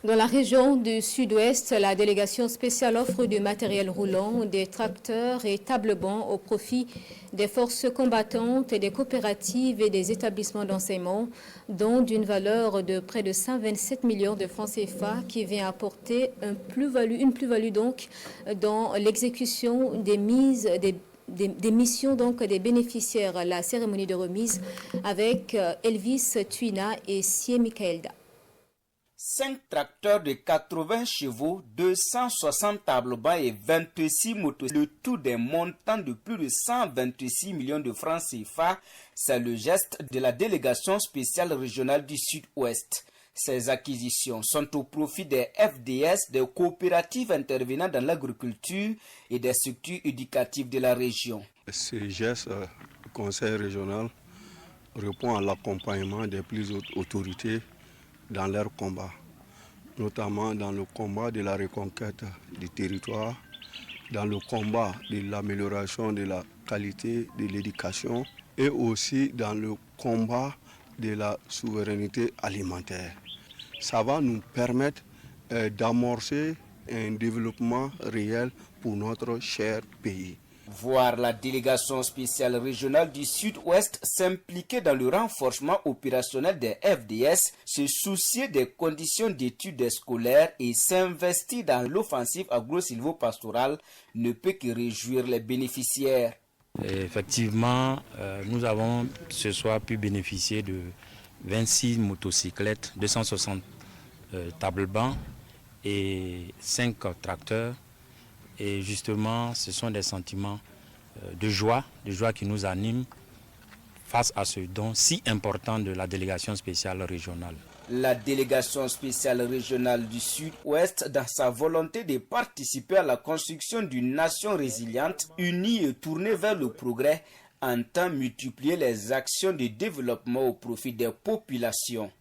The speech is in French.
Dans la région du Sud-Ouest, la délégation spéciale offre du matériel roulant, des tracteurs et tables-bancs au profit des forces combattantes et des coopératives et des établissements d'enseignement, dont d'une valeur de près de 127 millions de francs CFA qui vient apporter une plus-value donc dans l'exécution des missions donc des bénéficiaires. La cérémonie de remise avec Elvis Tuina et Sie Michaelda. 5 tracteurs de 80 chevaux, 260 tables-bancs et 26 motos. Le tout d'un montant de plus de 126 millions de francs CFA. C'est le geste de la délégation spéciale régionale du Sud-Ouest. Ces acquisitions sont au profit des FDS, des coopératives intervenant dans l'agriculture et des structures éducatives de la région. Ce geste du conseil régional répond à l'accompagnement des plus hautes autorités dans leur combat, notamment dans le combat de la reconquête du territoire, dans le combat de l'amélioration de la qualité de l'éducation et aussi dans le combat de la souveraineté alimentaire. Ça va nous permettre d'amorcer un développement réel pour notre cher pays. Voir la délégation spéciale régionale du Sud-Ouest s'impliquer dans le renforcement opérationnel des FDS, se soucier des conditions d'études scolaires et s'investir dans l'offensive agro-silvopastorale ne peut que réjouir les bénéficiaires. Effectivement, nous avons ce soir pu bénéficier de 26 motocyclettes, 260 tables-bancs et 5 tracteurs. Et justement, ce sont des sentiments de joie qui nous animent face à ce don si important de la délégation spéciale régionale. La délégation spéciale régionale du Sud-Ouest, dans sa volonté de participer à la construction d'une nation résiliente, unie et tournée vers le progrès, entend multiplier les actions de développement au profit des populations.